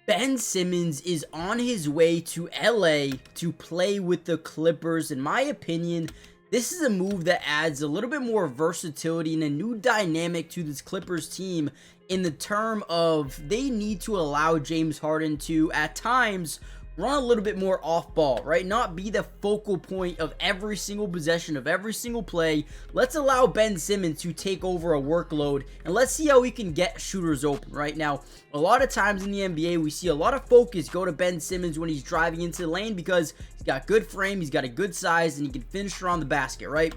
Ben Simmons is on his way to LA to play with the Clippers. In my opinion, this is a move that adds a little bit more versatility and a new dynamic to this Clippers team in the term of they need to allow James Harden to, at times, run a little bit more off ball, right? Not be the focal point of every single possession, of every single play. Let's allow Ben Simmons to take over a workload, and let's see how we can get shooters open, right? Now, a lot of times in the NBA, we see a lot of focus go to Ben Simmons when he's driving into the lane because he's got good frame, he's got a good size, and he can finish around the basket, right?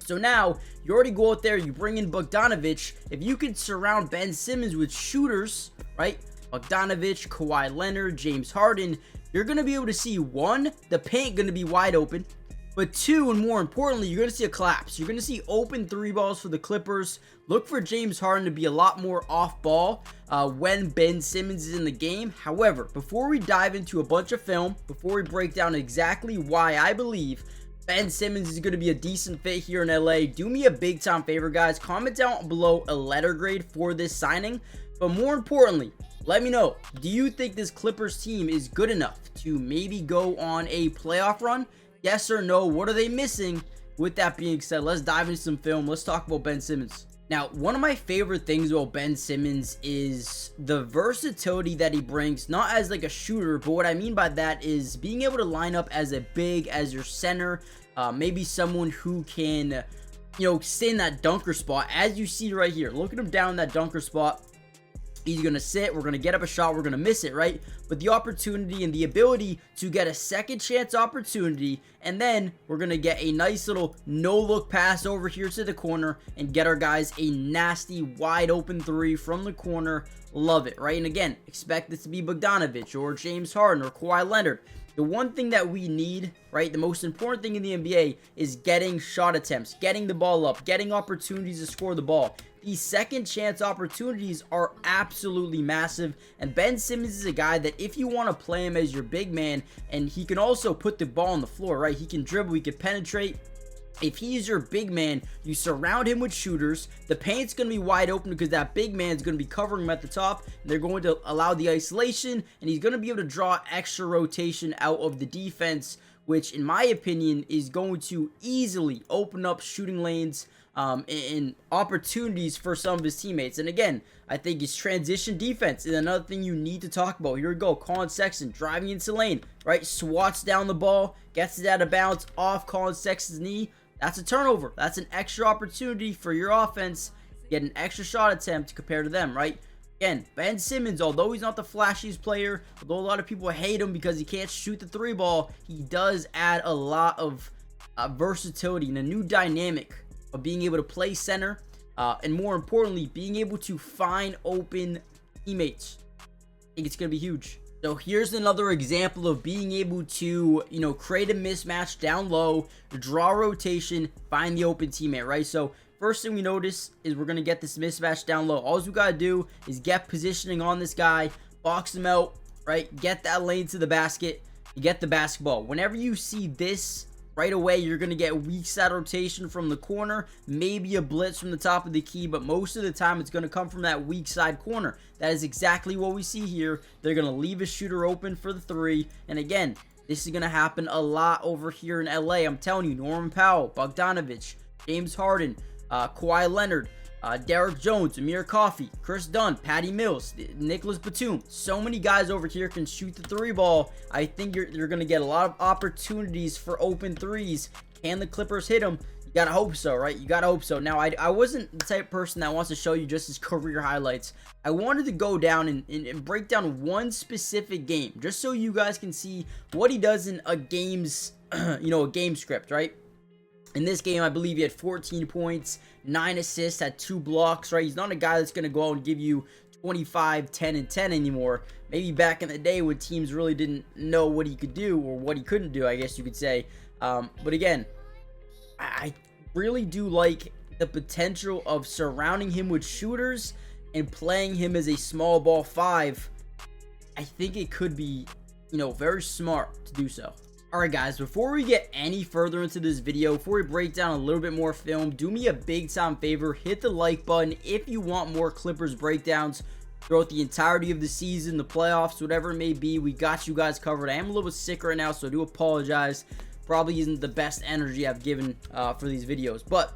So now, you already go out there, you bring in Bogdanovic. If you could surround Ben Simmons with shooters, right? Bogdanovic, Kawhi Leonard, James Harden, you're going to be able to see, one, the paint going to be wide open, but two, and more importantly, you're going to see a collapse. You're going to see open three balls for the Clippers. Look for James Harden to be a lot more off ball when Ben Simmons is in the game. However, before we dive into a bunch of film, before we break down exactly why I believe Ben Simmons is going to be a decent fit here in LA, do me a big time favor, guys. Comment down below a letter grade for this signing, but more importantly, let me know, do you think this Clippers team is good enough to maybe go on a playoff run? Yes or no? What are they missing? With that being said, let's dive into some film. Let's talk about Ben Simmons. Now, one of my favorite things about Ben Simmons is the versatility that he brings, not as like a shooter, but what I mean by that is being able to line up as a big, as your center, maybe someone who can, stay in that dunker spot. As you see right here, look at him down in that dunker spot. He's going to sit, we're going to get up a shot, we're going to miss it, right? But the opportunity and the ability to get a second chance opportunity, and then we're going to get a nice little no-look pass over here to the corner and get our guys a nasty, wide-open three from the corner. Love it, right? And again, expect this to be Bogdanovic or James Harden or Kawhi Leonard. The one thing that we need, right, the most important thing in the NBA is getting shot attempts, getting the ball up, getting opportunities to score the ball. These second chance opportunities are absolutely massive, and Ben Simmons is a guy that if you want to play him as your big man, and he can also put the ball on the floor, right? He can dribble, he can penetrate. If he's your big man, you surround him with shooters. The paint's going to be wide open because that big man is going to be covering him at the top. And they're going to allow the isolation, and he's going to be able to draw extra rotation out of the defense, which in my opinion is going to easily open up shooting lanes and opportunities for some of his teammates. And again, I think his transition defense is another thing you need to talk about. Here we go. Colin Sexton driving into lane, right? Swats down the ball, gets it out of bounds off Colin Sexton's knee. That's a turnover. That's an extra opportunity for your offense. Get an extra shot attempt compared to them, right? Again, Ben Simmons, although he's not the flashiest player, although a lot of people hate him because he can't shoot the three ball, he does add a lot of versatility and a new dynamic of being able to play center, and more importantly, being able to find open teammates. I think it's going to be huge. So here's another example of being able to, create a mismatch down low, draw rotation, find the open teammate, right? So first thing we notice is we're going to get this mismatch down low. All we got to do is get positioning on this guy, box him out, right? Get that lane to the basket, you get the basketball. Whenever you see this, right away, you're going to get weak side rotation from the corner, maybe a blitz from the top of the key, but most of the time it's going to come from that weak side corner. That is exactly what we see here. They're going to leave a shooter open for the three, and again, this is going to happen a lot over here in LA. I'm telling you, Norman Powell, Bogdanovic, James Harden, Kawhi Leonard, Derek Jones, Amir Coffey, Chris Dunn, Patty Mills, Nicholas Batum. So many guys over here can shoot the three ball. I think you're going to get a lot of opportunities for open threes. Can the Clippers hit them? You got to hope so, right? You got to hope so. Now, I wasn't the type of person that wants to show you just his career highlights. I wanted to go down and break down one specific game just so you guys can see what he does in a game's, a game script, right? In this game, I believe he had 14 points, 9 assists, had 2 blocks, right? He's not a guy that's going to go out and give you 25, 10, and 10 anymore. Maybe back in the day when teams really didn't know what he could do or what he couldn't do, I guess you could say. But again, I really do like the potential of surrounding him with shooters and playing him as a small ball 5. I think it could be, very smart to do so. Alright guys, before we get any further into this video, before we break down a little bit more film, do me a big time favor, hit the like button if you want more Clippers breakdowns. throughout the entirety of the season, the playoffs, whatever it may be. We got you guys covered. I am a little bit sick right now, so I do apologize. Probably isn't the best energy I've given for these videos, but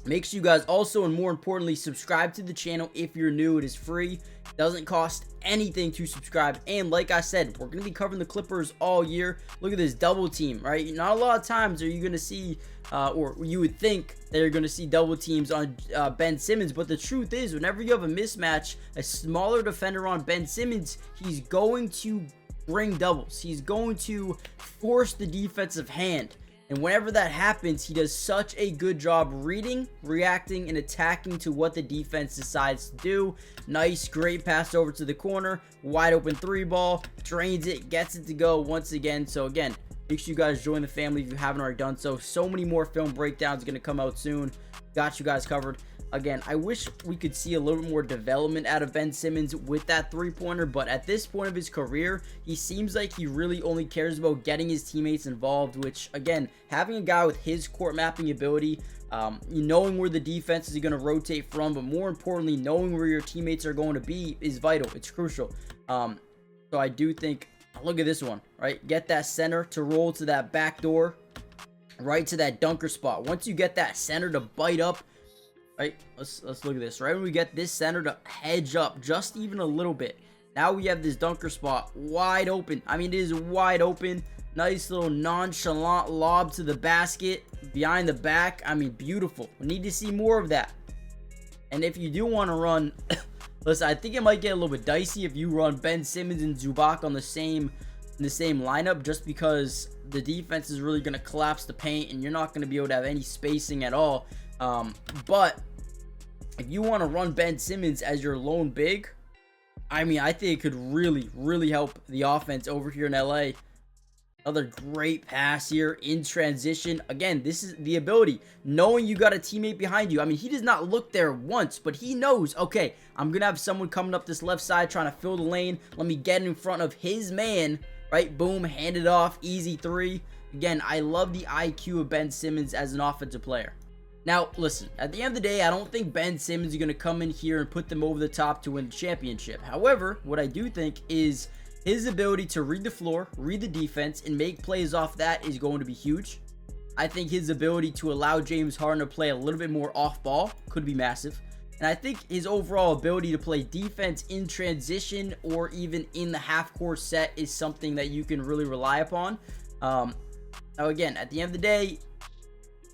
make sure you guys also, and more importantly, subscribe to the channel if you're new. It is free. It doesn't cost anything to subscribe. And like I said, we're going to be covering the Clippers all year. Look at this double team, right? Not a lot of times are you going to see, or you would think that you're going to see double teams on Ben Simmons. But the truth is, whenever you have a mismatch, a smaller defender on Ben Simmons, he's going to bring doubles. He's going to force the defensive hand. And whenever that happens, he does such a good job reading, reacting, and attacking to what the defense decides to do. Nice, great pass over to the corner. Wide open 3-ball. Drains it, gets it to go once again. So again, make sure you guys join the family if you haven't already done so. So many more film breakdowns going to come out soon. Got you guys covered. Again, I wish we could see a little bit more development out of Ben Simmons with that three-pointer, but at this point of his career, he seems like he really only cares about getting his teammates involved, which, again, having a guy with his court mapping ability, knowing where the defense is going to rotate from, but more importantly, knowing where your teammates are going to be is vital. It's crucial. So I do think, look at this one, right? Get that center to roll to that back door, right to that dunker spot. Once you get that center to bite up, right, let's look at this. Right when we get this center to hedge up just even a little bit, now we have this dunker spot wide open. I mean, it is wide open. Nice little nonchalant lob to the basket behind the back. I mean, beautiful. We need to see more of that. And if you do want to run listen, I think it might get a little bit dicey if you run Ben Simmons and Zubac on the same lineup, just because the defense is really going to collapse the paint and you're not going to be able to have any spacing at all. But if you want to run Ben Simmons as your lone big, I mean, I think it could really help the offense over here in LA. Another great pass here in transition. Again, this is the ability, knowing you got a teammate behind you. I mean, he does not look there once, but he knows, okay, I'm going to have someone coming up this left side trying to fill the lane. Let me get in front of his man, right? Boom, hand it off, easy three. Again, I love the IQ of Ben Simmons as an offensive player. Now, listen, at the end of the day, I don't think Ben Simmons is going to come in here and put them over the top to win the championship. However, what I do think is his ability to read the floor, read the defense, and make plays off that is going to be huge. I think his ability to allow James Harden to play a little bit more off ball could be massive. And I think his overall ability to play defense in transition or even in the half-court set is something that you can really rely upon. Now, again, at the end of the day,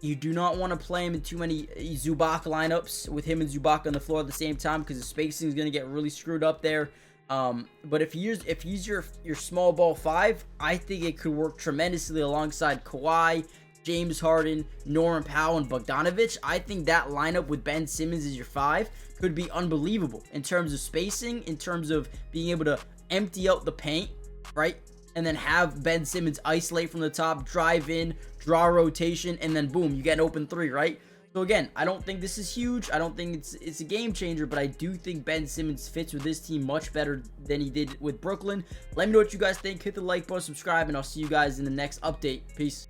you do not want to play him in too many Zubac lineups with him and Zubac on the floor at the same time, because the spacing is going to get really screwed up there. But if he's your small ball 5, I think it could work tremendously alongside Kawhi, James Harden, Norman Powell, and Bogdanovic. I think that lineup with Ben Simmons as your 5 could be unbelievable in terms of spacing, in terms of being able to empty out the paint, right? And then have Ben Simmons isolate from the top, drive in, draw a rotation, and then boom, you get an open 3, right? So again, I don't think this is huge. I don't think it's a game changer, but I do think Ben Simmons fits with this team much better than he did with Brooklyn. Let me know what you guys think. Hit the like button, subscribe, and I'll see you guys in the next update. Peace.